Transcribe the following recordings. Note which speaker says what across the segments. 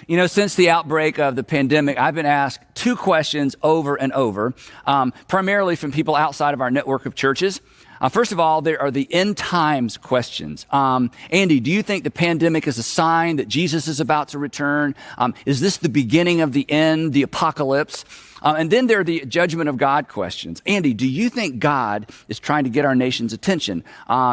Speaker 1: You know, since the outbreak of the pandemic, I've been asked two questions over and over, primarily from people outside of our network of churches. First of all, there are the end times questions. Andy, do you think the pandemic is a sign that Jesus is about to return? Is this the beginning of the end, the apocalypse? And then there are the judgment of God questions. Andy, do you think God is trying to get our nation's attention?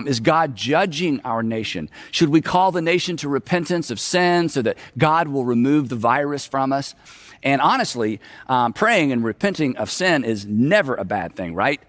Speaker 1: Is God judging our nation? Should we call the nation to repentance of sin so that God will remove the virus from us? And honestly, praying and repenting of sin is never a bad thing, right?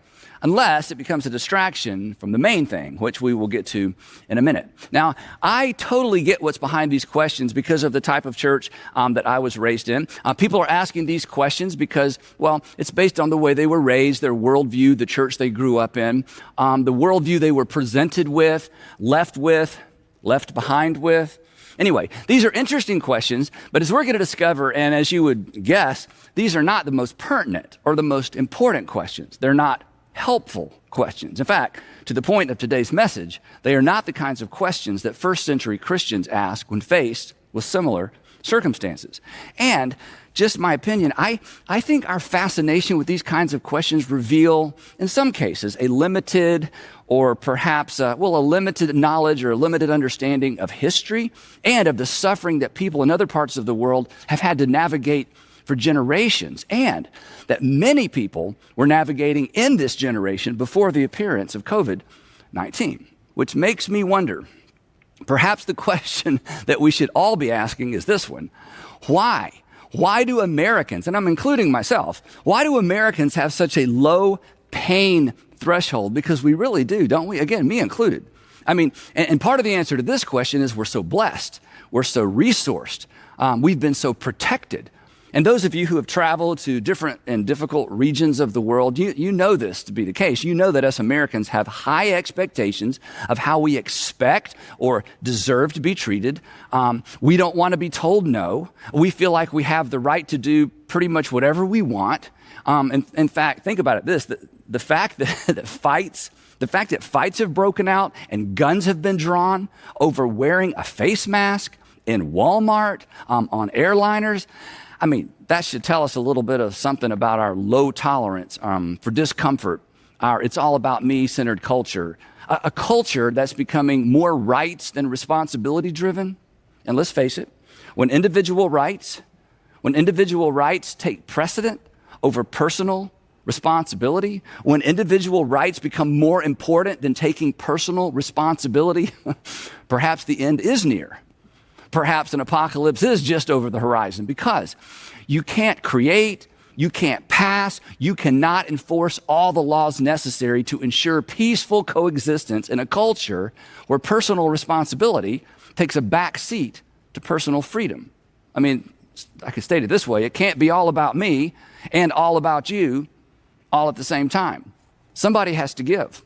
Speaker 1: Unless it becomes a distraction from the main thing, which we will get to in a minute. Now, I totally get what's behind these questions because of the type of church that I was raised in. People are asking these questions because, well, it's based on the way they were raised, their worldview, the church they grew up in, the worldview they were presented with, left behind with. Anyway, these are interesting questions, but as we're going to discover, and as you would guess, these are not the most pertinent or the most important questions. They're not helpful questions. In fact, to the point of today's message, they are not the kinds of questions that first century Christians asked when faced with similar circumstances. And just my opinion, I think our fascination with these kinds of questions reveal, in some cases, a limited or perhaps, a limited knowledge or a limited understanding of history and of the suffering that people in other parts of the world have had to navigate for generations, and that many people were navigating in this generation before the appearance of COVID-19, which makes me wonder, perhaps the question that we should all be asking is this one: why? Why do Americans, and I'm including myself, why do Americans have such a low pain threshold? Because we really do, don't we? Again, me included. I mean, and part of the answer to this question is we're so blessed, we're so resourced, we've been so protected. And those of you who have traveled to different and difficult regions of the world, you know this to be the case. You know that us Americans have high expectations of how we expect or deserve to be treated. We don't want to be told no. We feel like we have the right to do pretty much whatever we want. In fact, think about it the fact that fights have broken out and guns have been drawn over wearing a face mask in Walmart, on airliners, I mean, that should tell us a little bit of something about our low tolerance for discomfort, our it's all about me-centered culture, a culture that's becoming more rights than responsibility driven. And let's face it, when individual rights take precedent over personal responsibility, when individual rights become more important than taking personal responsibility, perhaps the end is near. Perhaps an apocalypse is just over the horizon, because you can't create, you can't pass, you cannot enforce all the laws necessary to ensure peaceful coexistence in a culture where personal responsibility takes a back seat to personal freedom. I mean, I could state it this way: it can't be all about me and all about you all at the same time. Somebody has to give.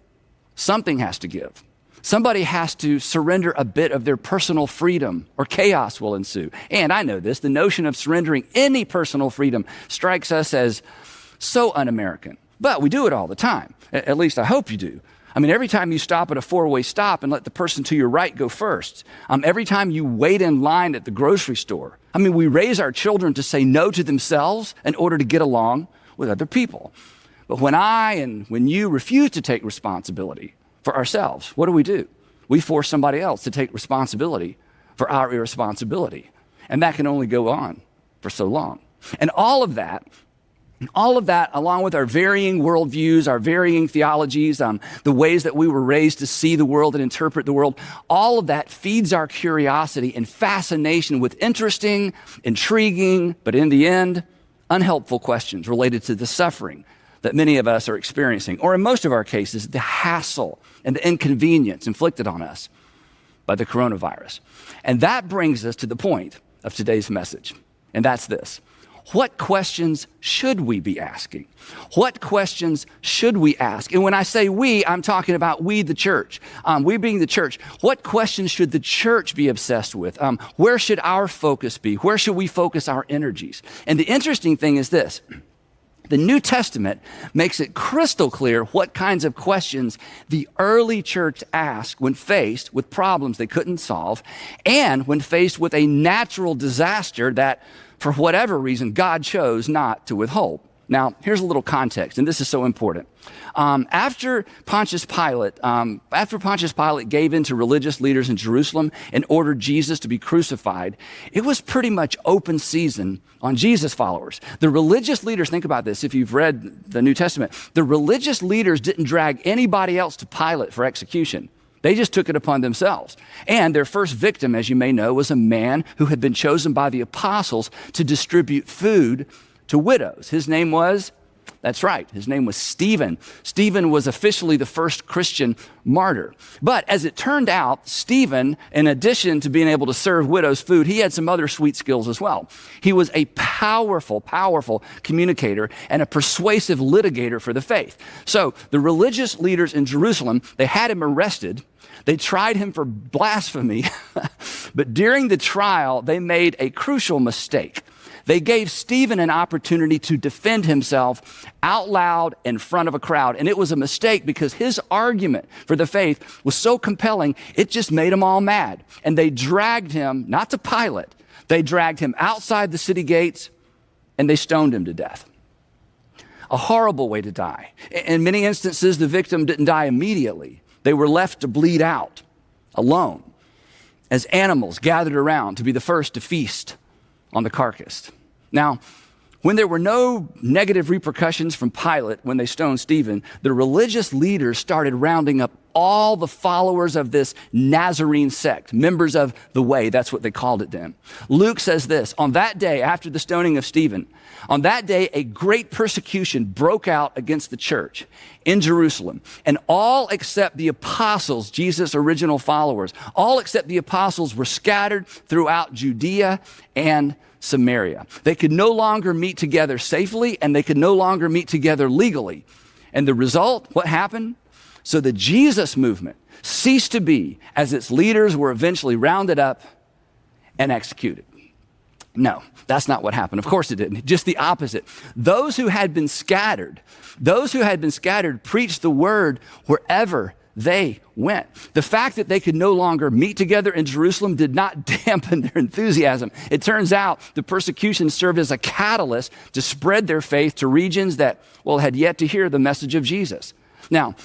Speaker 1: Something has to give. Somebody has to surrender a bit of their personal freedom, or chaos will ensue. And I know this, the notion of surrendering any personal freedom strikes us as so un-American. But we do it all the time. At least I hope you do. I mean, every time you stop at a four-way stop and let the person to your right go first. Every time you wait in line at the grocery store. I mean, we raise our children to say no to themselves in order to get along with other people. But when you refuse to take responsibility for ourselves, what do? We force somebody else to take responsibility for our irresponsibility. And that can only go on for so long. And all of that, along with our varying worldviews, our varying theologies, the ways that we were raised to see the world and interpret the world, all of that feeds our curiosity and fascination with interesting, intriguing, but in the end, unhelpful questions related to the suffering that many of us are experiencing, or in most of our cases, the hassle and the inconvenience inflicted on us by the coronavirus. And that brings us to the point of today's message, and that's this: what questions should we be asking? What questions should we ask? And when I say we, I'm talking about we, the church. We being the church. What questions should the church be obsessed with? Where should our focus be? Where should we focus our energies? And the interesting thing is this: The New Testament makes it crystal clear what kinds of questions the early church asked when faced with problems they couldn't solve and when faced with a natural disaster that, for whatever reason, God chose not to withhold. Now, here's a little context, and this is so important. After Pontius Pilate gave in to religious leaders in Jerusalem and ordered Jesus to be crucified, it was pretty much open season on Jesus followers. The religious leaders, think about this if you've read the New Testament, the religious leaders didn't drag anybody else to Pilate for execution. They just took it upon themselves. And their first victim, as you may know, was a man who had been chosen by the apostles to distribute food to widows. His name was, that's right, his name was Stephen. Stephen was officially the first Christian martyr. But as it turned out, Stephen, in addition to being able to serve widows food, he had some other sweet skills as well. He was a powerful communicator and a persuasive litigator for the faith. So the religious leaders in Jerusalem, they had him arrested. They tried him for blasphemy, but during the trial, they made a crucial mistake. They gave Stephen an opportunity to defend himself out loud in front of a crowd. And it was a mistake because his argument for the faith was so compelling, it just made them all mad. And they dragged him, not to Pilate, they dragged him outside the city gates and they stoned him to death. A horrible way to die. In many instances, the victim didn't die immediately. They were left to bleed out alone as animals gathered around to be the first to feast on the carcass. Now, when there were no negative repercussions from Pilate when they stoned Stephen, the religious leaders started rounding up all the followers of this Nazarene sect, members of the way, that's what they called it then. Luke says this, on that day after the stoning of Stephen, on that day a great persecution broke out against the church in Jerusalem, and all except the apostles, Jesus' original followers, all except the apostles were scattered throughout Judea and Samaria. They could no longer meet together safely, and they could no longer meet together legally. And the result, what happened? So the Jesus movement ceased to be as its leaders were eventually rounded up and executed. No, that's not what happened. Of course it didn't. Just the opposite. Those who had been scattered preached the word wherever they went. The fact that they could no longer meet together in Jerusalem did not dampen their enthusiasm. It turns out the persecution served as a catalyst to spread their faith to regions that, well, had yet to hear the message of Jesus. Now,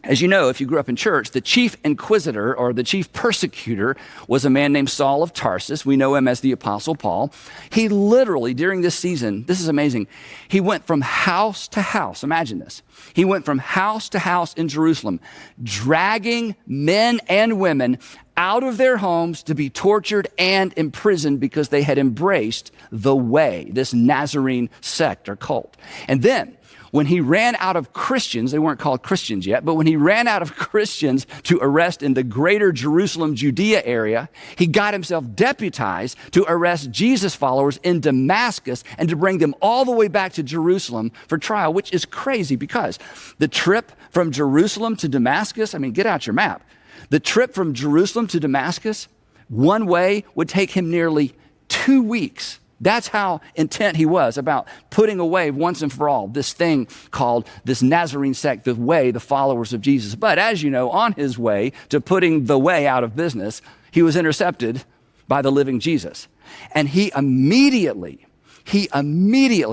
Speaker 1: as you know, if you grew up in church, the chief inquisitor or the chief persecutor was a man named Saul of Tarsus. We know him as the Apostle Paul. He literally, during this season, this is amazing, he went from house to house. Imagine this. He went from house to house in Jerusalem, dragging men and women out of their homes to be tortured and imprisoned because they had embraced the way, this Nazarene sect or cult. And then, when he ran out of Christians, they weren't called Christians yet, but when he ran out of Christians to arrest in the greater Jerusalem, Judea area, he got himself deputized to arrest Jesus followers in Damascus and to bring them all the way back to Jerusalem for trial, which is crazy because the trip from Jerusalem to Damascus, I mean, get out your map. The trip from Jerusalem to Damascus, one way would take him nearly 2 weeks. That's how intent he was about putting away once and for all this thing called this Nazarene sect, the way, the followers of Jesus. But as you know, on his way to putting the way out of business, he was intercepted by the living Jesus. And he immediately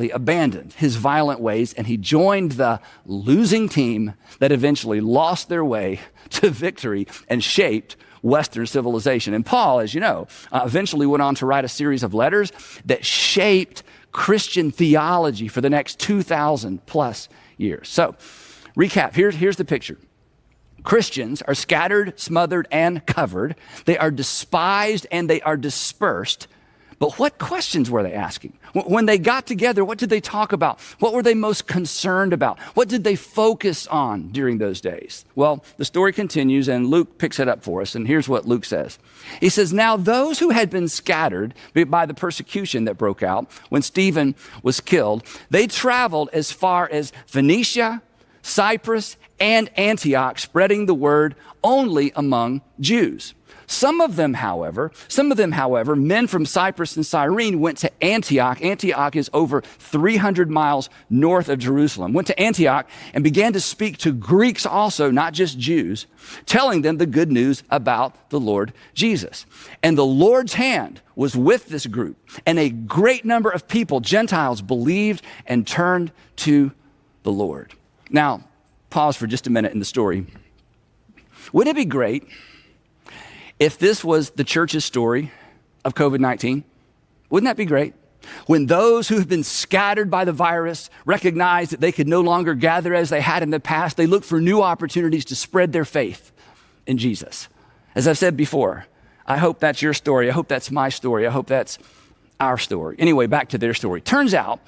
Speaker 1: abandoned his violent ways and he joined the losing team that eventually lost their way to victory and shaped Western civilization. And Paul, as you know, eventually went on to write a series of letters that shaped Christian theology for the next 2,000 plus years. So, recap, here's the picture. Christians are scattered, smothered, and covered. They are despised and they are dispersed. But what questions were they asking? When they got together, what did they talk about? What were they most concerned about? What did they focus on during those days? Well, the story continues and Luke picks it up for us. And here's what Luke says. He says, now those who had been scattered by the persecution that broke out when Stephen was killed, they traveled as far as Phoenicia, Cyprus, and Antioch, spreading the word only among Jews. Some of them, however, men from Cyprus and Cyrene went to Antioch. Antioch is over 300 miles north of Jerusalem. Went to Antioch and began to speak to Greeks also, not just Jews, telling them the good news about the Lord Jesus. And the Lord's hand was with this group, and a great number of people, Gentiles, believed and turned to the Lord. Now, pause for just a minute in the story. Wouldn't it be great if this was the church's story of COVID-19? Wouldn't that be great? When those who have been scattered by the virus recognize that they could no longer gather as they had in the past, they look for new opportunities to spread their faith in Jesus. As I've said before, I hope that's your story. I hope that's my story. I hope that's our story. Anyway, back to their story. Turns out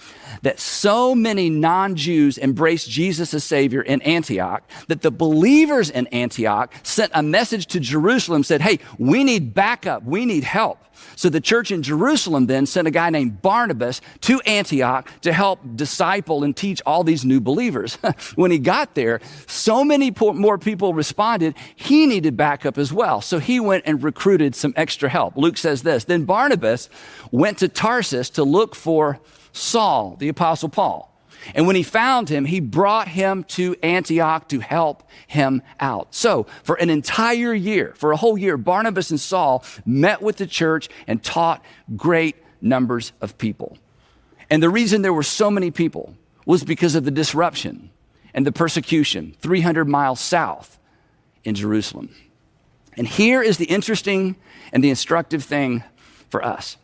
Speaker 1: that so many non-Jews embraced Jesus as Savior in Antioch that the believers in Antioch sent a message to Jerusalem, said, hey, we need backup. We need help. So the church in Jerusalem then sent a guy named Barnabas to Antioch to help disciple and teach all these new believers. When he got there, so many more people responded, he needed backup as well. So he went and recruited some extra help. Luke says this, then Barnabas went to Tarsus to look for Saul, the Apostle Paul. And when he found him, he brought him to Antioch to help him out. So for an entire year, for a whole year, Barnabas and Saul met with the church and taught great numbers of people. And the reason there were so many people was because of the disruption and the persecution 300 miles south in Jerusalem. And here is the interesting and the instructive thing for us.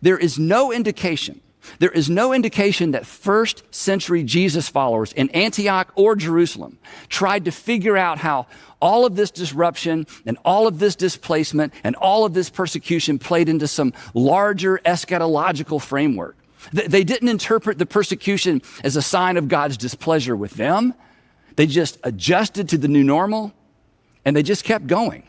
Speaker 1: There is no indication that first century Jesus followers in Antioch or Jerusalem tried to figure out how all of this disruption and all of this displacement and all of this persecution played into some larger eschatological framework. They didn't interpret the persecution as a sign of God's displeasure with them. They just adjusted to the new normal and they just kept going.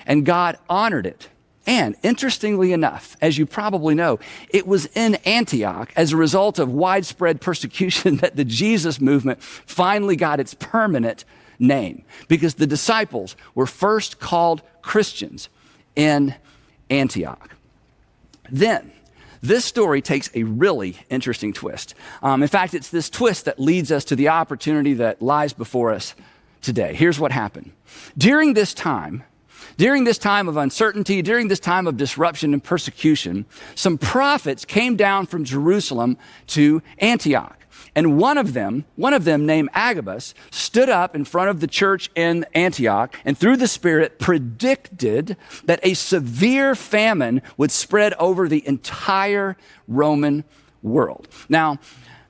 Speaker 1: And God honored it. And interestingly enough, as you probably know, it was in Antioch as a result of widespread persecution that the Jesus movement finally got its permanent name, because the disciples were first called Christians in Antioch. Then, this story takes a really interesting twist. In fact, it's this twist that leads us to the opportunity that lies before us today. Here's what happened. During this time of uncertainty, during this time of disruption and persecution, some prophets came down from Jerusalem to Antioch. And one of them named Agabus, stood up in front of the church in Antioch and through the Spirit predicted that a severe famine would spread over the entire Roman world. Now,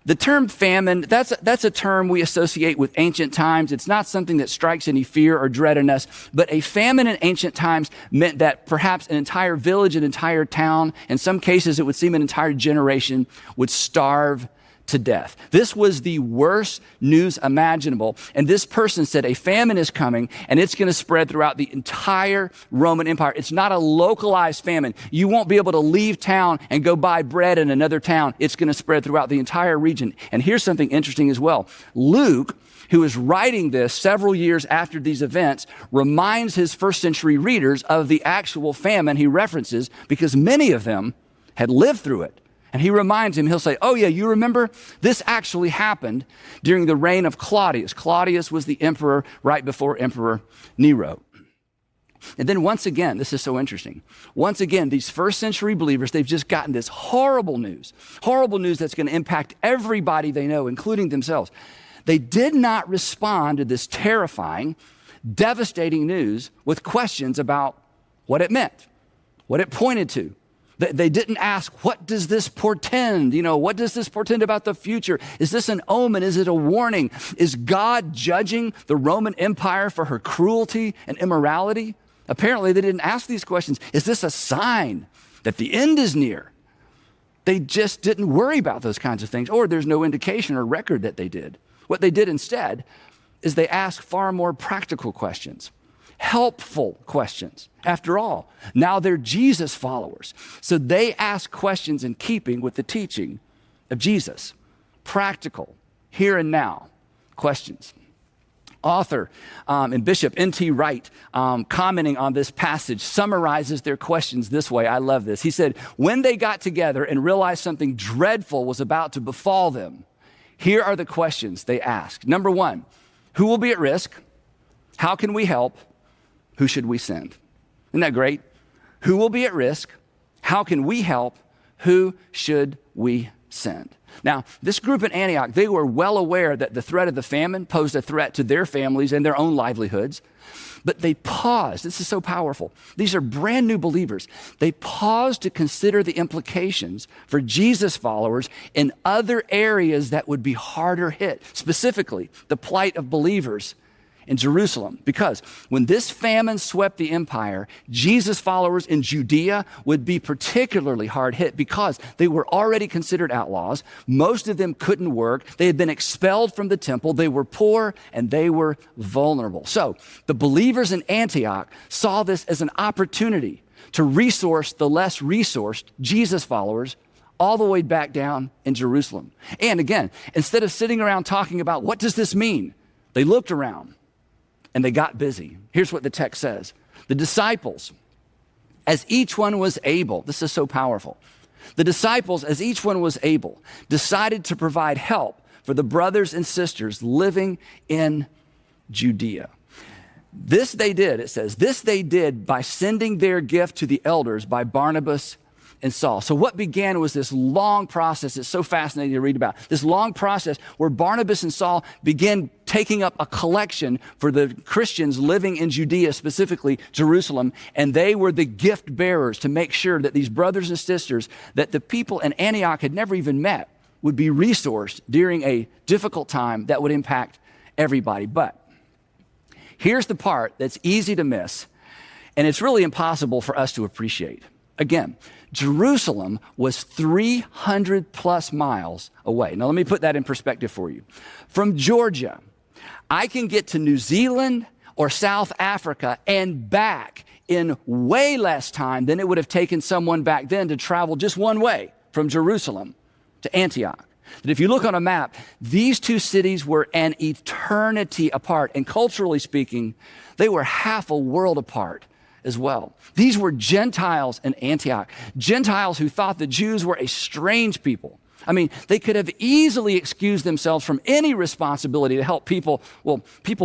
Speaker 1: the term famine, that's a term we associate with ancient times. It's not something that strikes any fear or dread in us, but a famine in ancient times meant that perhaps an entire village, an entire town, in some cases it would seem an entire generation, would starve to death. This was the worst news imaginable. And this person said a famine is coming and it's going to spread throughout the entire Roman Empire. It's not a localized famine. You won't be able to leave town and go buy bread in another town. It's going to spread throughout the entire region. And here's something interesting as well. Luke, who is writing this several years after these events, reminds his first century readers of the actual famine he references because many of them had lived through it. And he reminds him, he'll say, oh yeah, you remember? This actually happened during the reign of Claudius. Claudius was the emperor right before Emperor Nero. And then once again, this is so interesting. Once again, these first century believers, they've just gotten this horrible news that's going to impact everybody they know, including themselves. They did not respond to this terrifying, devastating news with questions about what it meant, what it pointed to. They didn't ask, what does this portend? What does this portend about the future? Is this an omen? Is it a warning? Is God judging the Roman Empire for her cruelty and immorality? Apparently, they didn't ask these questions. Is this a sign that the end is near? They just didn't worry about those kinds of things, or there's no indication or record that they did. What they did instead is they asked far more practical questions. Helpful questions. After all, now they're Jesus followers. So they ask questions in keeping with the teaching of Jesus. Practical, here and now questions. Author and Bishop N.T. Wright, commenting on this passage, summarizes their questions this way. I love this. He said, when they got together and realized something dreadful was about to befall them, here are the questions they asked. Number one, who will be at risk? How can we help? Who should we send? Isn't that great? Who will be at risk? How can we help? Who should we send? Now, this group in Antioch, they were well aware that the threat of the famine posed a threat to their families and their own livelihoods. But they paused. This is so powerful. These are brand new believers. They paused to consider the implications for Jesus followers in other areas that would be harder hit, specifically the plight of believers in Jerusalem. Because when this famine swept the empire, Jesus followers in Judea would be particularly hard hit because they were already considered outlaws. Most of them couldn't work. They had been expelled from the temple. They were poor and they were vulnerable. So the believers in Antioch saw this as an opportunity to resource the less resourced Jesus followers all the way back down in Jerusalem. And again, instead of sitting around talking about what does this mean, they looked around and they got busy. Here's what the text says. The disciples, as each one was able, this is so powerful. The disciples, as each one was able, decided to provide help for the brothers and sisters living in Judea. This they did, it says, this they did by sending their gift to the elders by Barnabas and Saul. So what began was this long process. It's so fascinating to read about. This long process where Barnabas and Saul began taking up a collection for the Christians living in Judea, specifically Jerusalem, and they were the gift bearers to make sure that these brothers and sisters that the people in Antioch had never even met would be resourced during a difficult time that would impact everybody. But here's the part that's easy to miss, and it's really impossible for us to appreciate. Again, Jerusalem was 300 plus miles away. Now, let me put that in perspective for you. From Georgia, I can get to New Zealand or South Africa and back in way less time than it would have taken someone back then to travel just one way from Jerusalem to Antioch. That if you look on a map, these two cities were an eternity apart. And culturally speaking, they were half a world apart as well. These were Gentiles in Antioch, Gentiles who thought the Jews were a strange people. I mean, they could have easily excused themselves from any responsibility to help people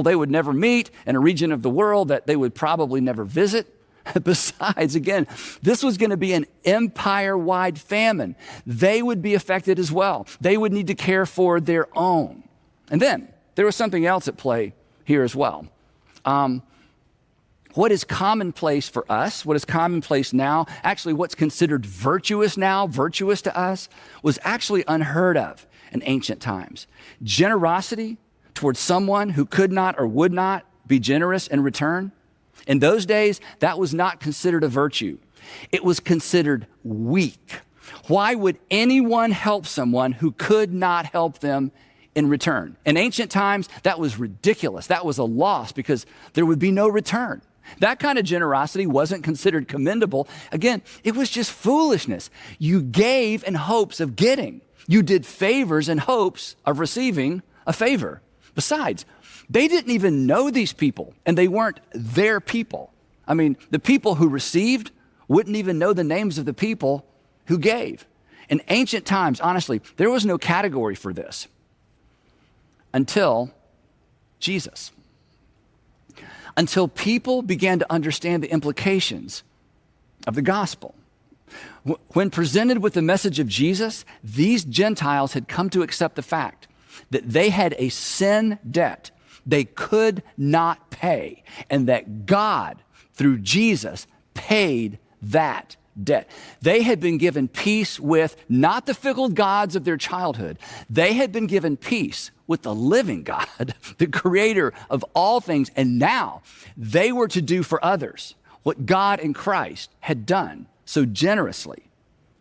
Speaker 1: they would never meet in a region of the world that they would probably never visit. Besides, again, this was going to be an empire-wide famine. They would be affected as well. They would need to care for their own. And then there was something else at play here as well. What is commonplace for us, what is commonplace now, actually what's considered virtuous now, virtuous to us, was actually unheard of in ancient times. Generosity towards someone who could not or would not be generous in return. In those days, that was not considered a virtue. It was considered weak. Why would anyone help someone who could not help them in return? In ancient times, that was ridiculous. That was a loss because there would be no return. That kind of generosity wasn't considered commendable. Again, it was just foolishness. You gave in hopes of getting. You did favors in hopes of receiving a favor. Besides, they didn't even know these people, and they weren't their people. I mean, the people who received wouldn't even know the names of the people who gave. In ancient times, honestly, there was no category for this until Jesus. Until people began to understand the implications of the gospel. When presented with the message of Jesus, these Gentiles had come to accept the fact that they had a sin debt they could not pay, and that God, through Jesus, paid that debt. They had been given peace with not the fickle gods of their childhood. They had been given peace with the living God, the creator of all things. And now they were to do for others what God in Christ had done so generously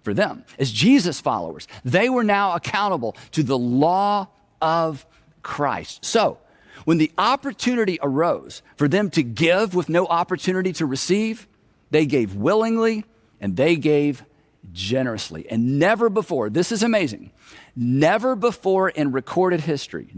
Speaker 1: for them. As Jesus followers, they were now accountable to the law of Christ. So when the opportunity arose for them to give with no opportunity to receive, they gave willingly and they gave generously. And never before, this is amazing, never before in recorded history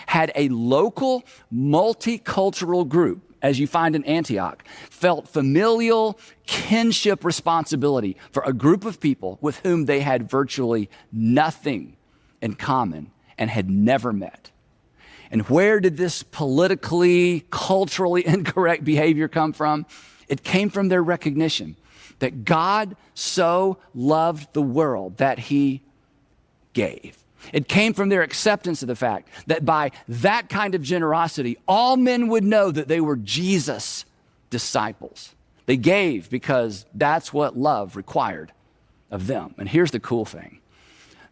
Speaker 1: had a local multicultural group, as you find in Antioch, felt familial kinship responsibility for a group of people with whom they had virtually nothing in common and had never met. And where did this politically, culturally incorrect behavior come from? It came from their recognition that God so loved the world that he gave. It came from their acceptance of the fact that by that kind of generosity, all men would know that they were Jesus' disciples. They gave because that's what love required of them. And here's the cool thing.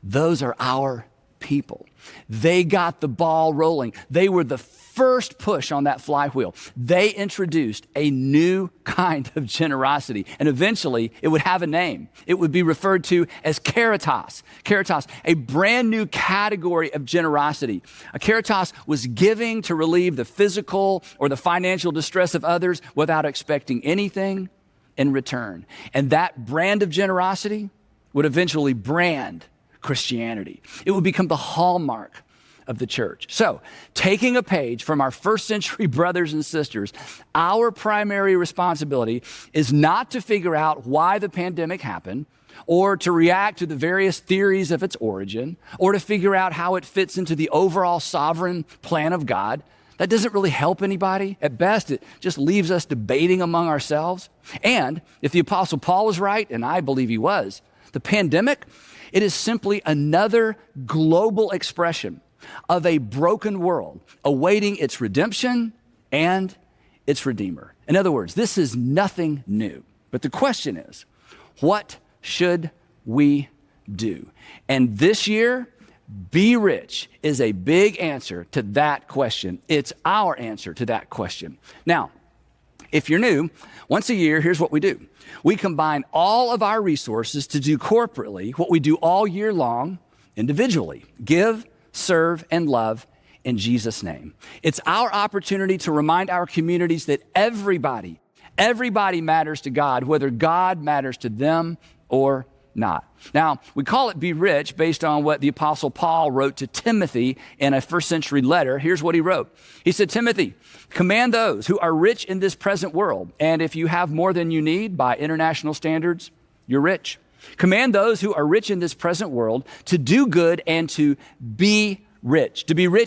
Speaker 1: Those are our people. They got the ball rolling. They were the first push on that flywheel. They introduced a new kind of generosity, and eventually it would have a name. It would be referred to as caritas. Caritas, a brand new category of generosity. A caritas was giving to relieve the physical or the financial distress of others without expecting anything in return. And that brand of generosity would eventually brand Christianity. It would become the hallmark of the church. So, taking a page from our first century brothers and sisters, our primary responsibility is not to figure out why the pandemic happened, or to react to the various theories of its origin, or to figure out how it fits into the overall sovereign plan of God. That doesn't really help anybody. At best, it just leaves us debating among ourselves. And if the Apostle Paul was right, and I believe he was, the pandemic, it is simply another global expression of a broken world awaiting its redemption and its Redeemer. In other words, this is nothing new. But the question is, what should we do? And this year, be rich is a big answer to that question. It's our answer to that question. Now, if you're new, once a year, here's what we do. We combine all of our resources to do corporately what we do all year long individually. Give, serve, and love in Jesus' name. It's our opportunity to remind our communities that everybody matters to God, whether God matters to them or not. Now, we call it Be Rich based on what the Apostle Paul wrote to Timothy in a first century letter. Here's what he wrote. He said, Timothy, command those who are rich in this present world, and if you have more than you need by international standards, you're rich. Command those who are rich in this present world to do good and to be rich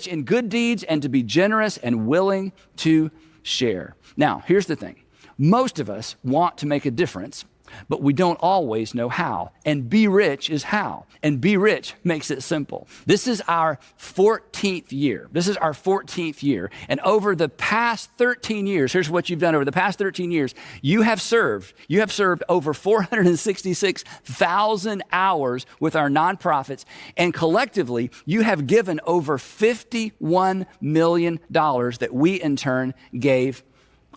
Speaker 1: in good deeds and to be generous and willing to share. Now, here's the thing. Most of us want to make a difference, but we don't always know how. And Be Rich is how. And Be Rich makes it simple. This is our 14th year. And over the past 13 years, here's what you've done over the past 13 years. You have served over 466,000 hours with our nonprofits. And collectively, you have given over $51 million that we in turn gave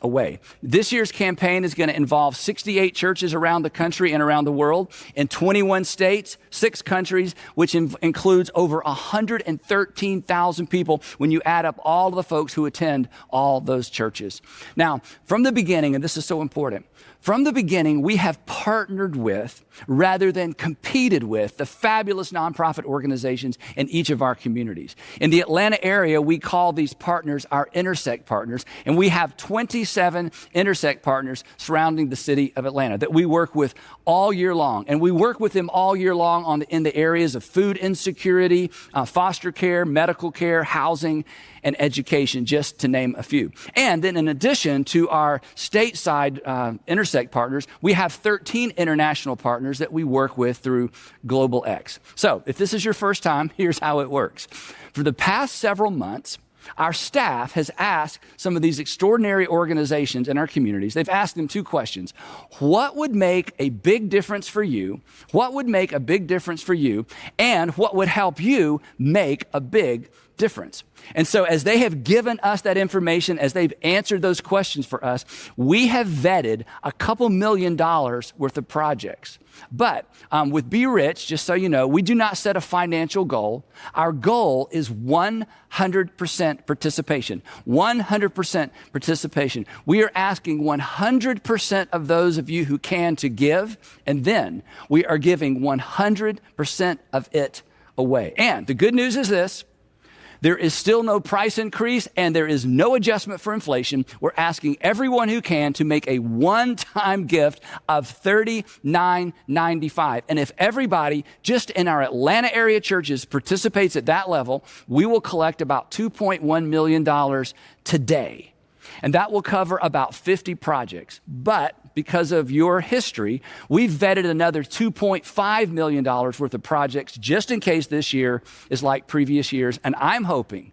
Speaker 1: away. This year's campaign is going to involve 68 churches around the country and around the world in 21 states, 6 countries, which includes over 113,000 people when you add up all of the folks who attend all those churches. Now, from the beginning, and this is so important, from the beginning, we have partnered with, rather than competed with, the fabulous nonprofit organizations in each of our communities. In the Atlanta area, we call these partners our Intersect partners, and we have 27 Intersect partners surrounding the city of Atlanta that we work with all year long. And we work with them all year long in the areas of food insecurity, foster care, medical care, housing, and education, just to name a few. And then in addition to our stateside Intersect partners, we have 13 international partners that we work with through Global X. So if this is your first time, here's how it works. For the past several months, our staff has asked some of these extraordinary organizations in our communities, they've asked them 2 questions. What would make a big difference for you? And what would help you make a big difference. And so as they have given us that information, as they've answered those questions for us, we have vetted a couple $1 million worth of projects. But with Be Rich, just so you know, we do not set a financial goal. Our goal is 100% participation. 100% participation. We are asking 100% of those of you who can to give, and then we are giving 100% of it away. And the good news is this: there is still no price increase and there is no adjustment for inflation. We're asking everyone who can to make a one-time gift of $39.95. And if everybody just in our Atlanta area churches participates at that level, we will collect about $2.1 million today. And that will cover about 50 projects. But because of your history, we've vetted another $2.5 million worth of projects just in case this year is like previous years. And I'm hoping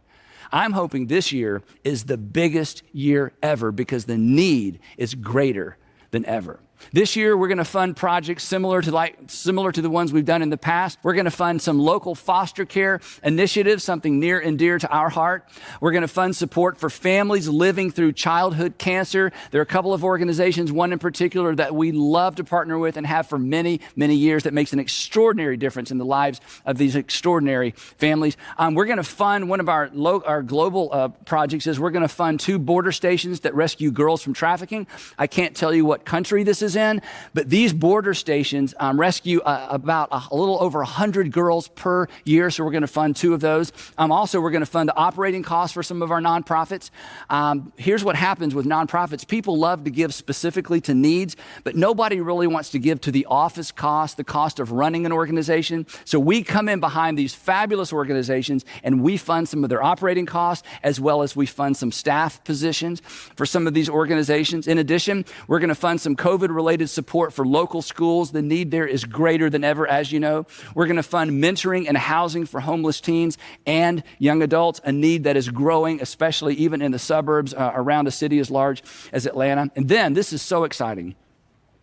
Speaker 1: this year is the biggest year ever because the need is greater than ever. This year, we're going to fund projects similar to the ones we've done in the past. We're going to fund some local foster care initiatives, something near and dear to our heart. We're going to fund support for families living through childhood cancer. There are a couple of organizations, one in particular that we love to partner with and have for many, many years that makes an extraordinary difference in the lives of these extraordinary families. We're going to fund one of our global projects is we're going to fund 2 border stations that rescue girls from trafficking. I can't tell you what country this is in, but these border stations rescue about a little over 100 girls per year, so we're going to fund 2 of those. Also, we're going to fund the operating costs for some of our nonprofits. Here's what happens with nonprofits. People love to give specifically to needs, but nobody really wants to give to the office cost, the cost of running an organization. So we come in behind these fabulous organizations and we fund some of their operating costs, as well as we fund some staff positions for some of these organizations. In addition, we're going to fund some COVID-related support for local schools. The need there is greater than ever, as you know. We're going to fund mentoring and housing for homeless teens and young adults, a need that is growing, especially even in the suburbs around a city as large as Atlanta. And then, this is so exciting,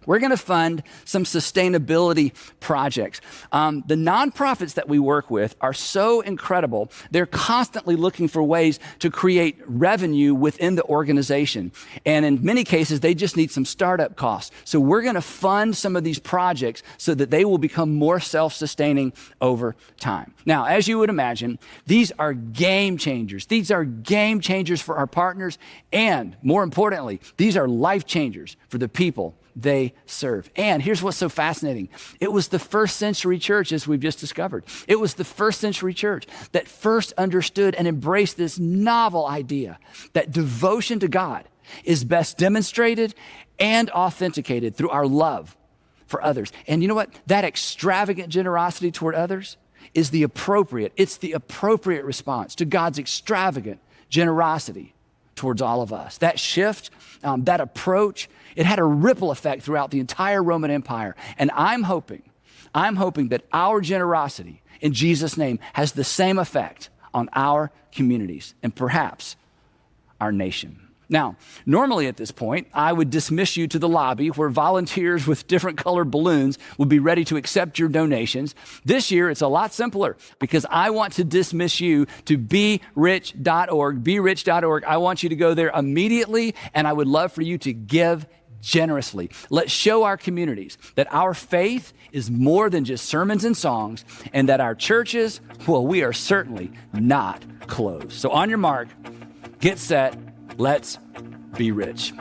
Speaker 1: we're going to fund some sustainability projects. The nonprofits that we work with are so incredible. They're constantly looking for ways to create revenue within the organization. And in many cases, they just need some startup costs. So we're going to fund some of these projects so that they will become more self-sustaining over time. Now, as you would imagine, these are game changers. These are game changers for our partners. And more importantly, these are life changers for the people they serve. And here's what's so fascinating. It was the first century church, as we've just discovered. It was the first century church that first understood and embraced this novel idea that devotion to God is best demonstrated and authenticated through our love for others. And you know what? That extravagant generosity toward others is the appropriate response to God's extravagant generosity towards all of us. That shift, that approach, it had a ripple effect throughout the entire Roman Empire. And I'm hoping that our generosity in Jesus' name has the same effect on our communities and perhaps our nation. Now, normally at this point, I would dismiss you to the lobby where volunteers with different colored balloons would be ready to accept your donations. This year, it's a lot simpler because I want to dismiss you to berich.org, berich.org. I want you to go there immediately, and I would love for you to give generously. Let's show our communities that our faith is more than just sermons and songs, and that our churches, well, we are certainly not closed. So on your mark, get set, let's be rich.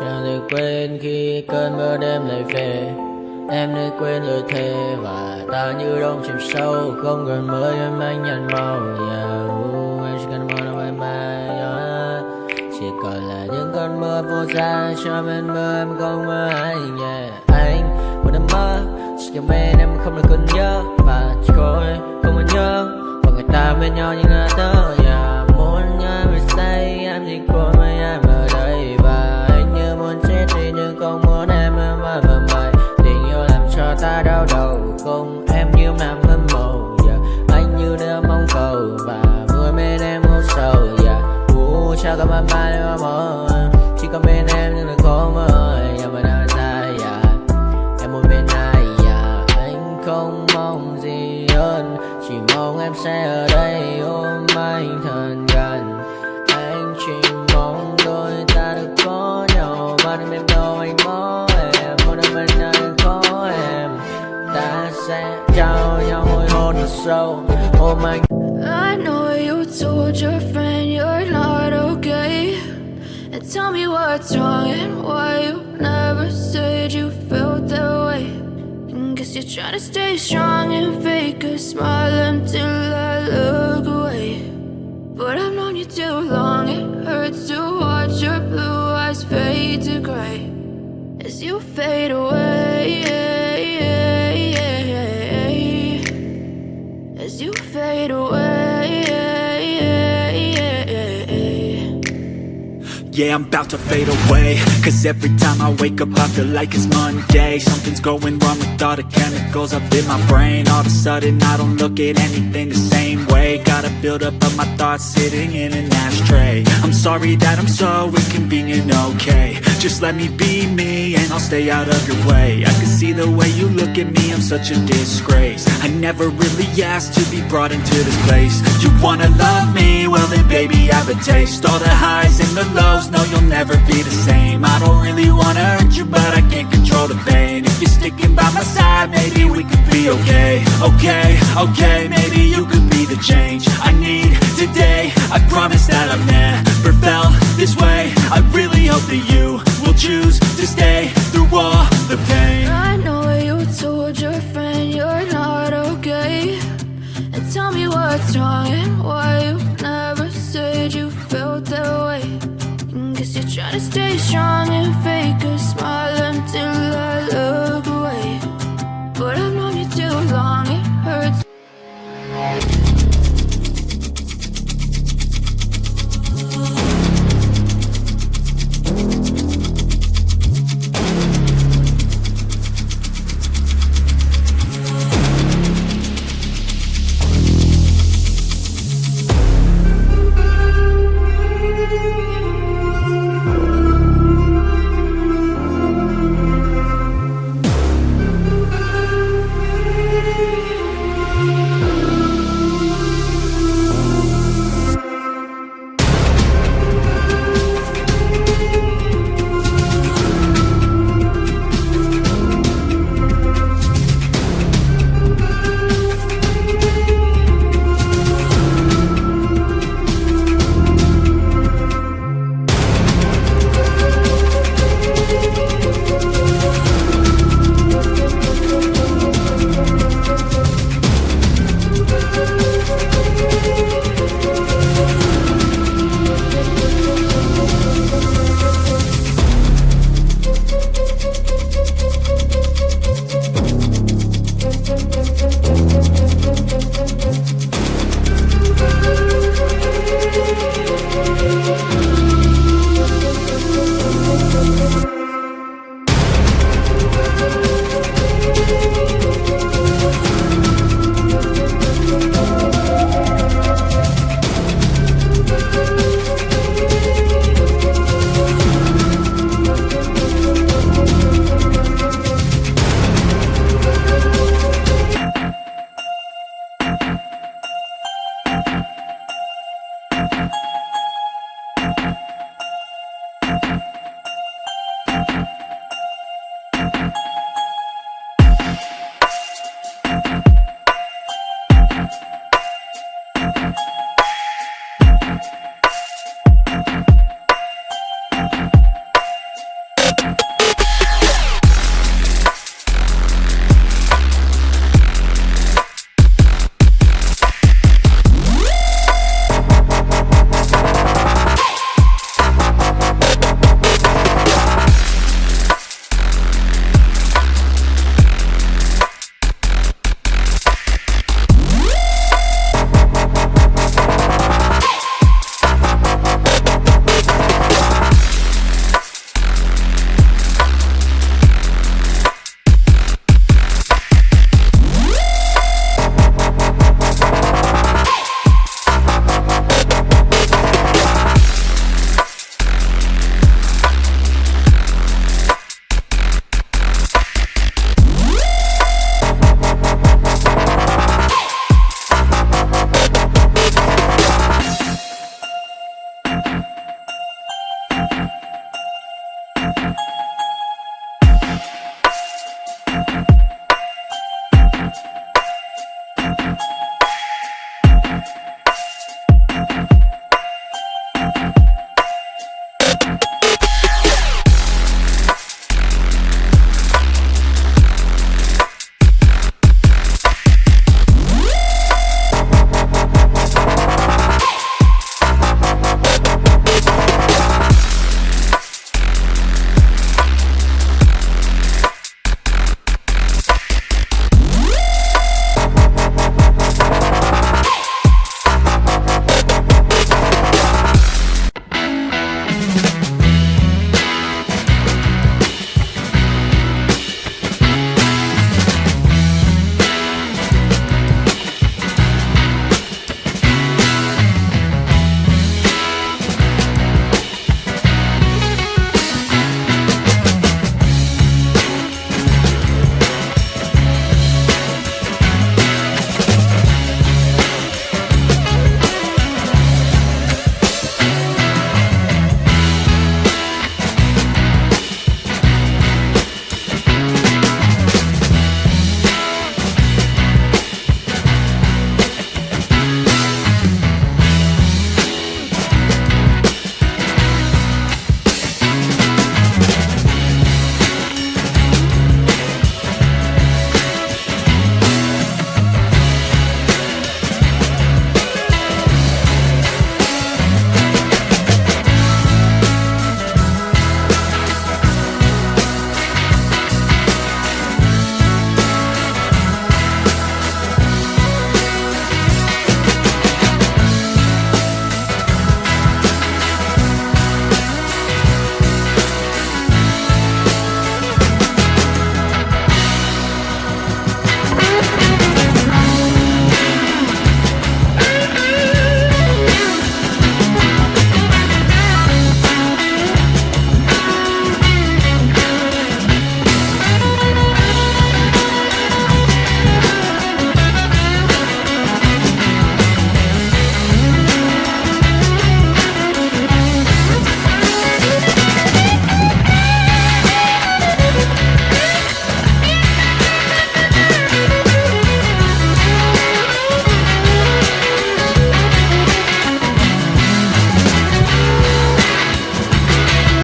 Speaker 2: Chẳng thể quên khi cơn mưa đêm lại về. Em đã quên lời thề và ta như đông chìm sâu. Không còn mới em anh nhận màu. Em chỉ cần mơ đâu em bay. Chỉ còn là những cơn mưa vô giá. Cho bên mơ em không mơ anh. Anh một đêm mơ chỉ cần bên em không được còn nhớ. Và chỉ khôi không còn nhớ. Và người ta bên nhau như ngã tớ. Muốn nhớ về say em chỉ còn với em ở đây. Và anh như muốn chết đi nhưng không muốn em mơ mày. Tình yêu làm cho ta đau đầu. Không em như nằm hâm mộ. Anh như đêm mong cầu. Và vui bên em ngủ sầu. Chào cả mà mai em mơ. Chỉ có bên em nhưng đừng có mơ. Nhưng mà đang dài em muốn bên ai. Anh không mong gì hơn. Chỉ mong em sẽ ở đây ôm anh thật gần. Anh chỉ mong đôi ta được có nhau. Mà đừng em đâu anh có em. Muốn em bên anh có em. Ta sẽ trao nhau môi hôn thật sâu. Ôm anh.
Speaker 3: I know you told your friend you're not okay. And tell me what's wrong and why you never said you felt that way. And guess you're trying to stay strong and fake a smile until I look away. But I've known you too long, it hurts to watch your blue eyes fade to gray as you fade away. As you fade away.
Speaker 4: Yeah, I'm about to fade away. Cause every time I wake up I feel like it's Monday. Something's going wrong with all the chemicals up in my brain. All of a sudden I don't look at anything the same way. Got a build up of my thoughts sitting in an ashtray. I'm sorry that I'm so inconvenient, okay. Just let me be me and I'll stay out of your way. I can see the way you look at me, I'm such a disgrace. I never really asked to be brought into this place. You wanna love me? Well then baby I have a taste. All the highs and the lows, no you'll never be the same. I don't really wanna hurt you but I can't control the pain. If you're sticking by my side maybe we could be okay. Okay, maybe you could be the change I need today. I promise that I've never felt this way. I really hope that you will choose to stay through all the pain.
Speaker 3: I know you told your friend you're not okay. And tell me what's wrong and why you never said you felt that way. And guess you're trying to stay strong and fake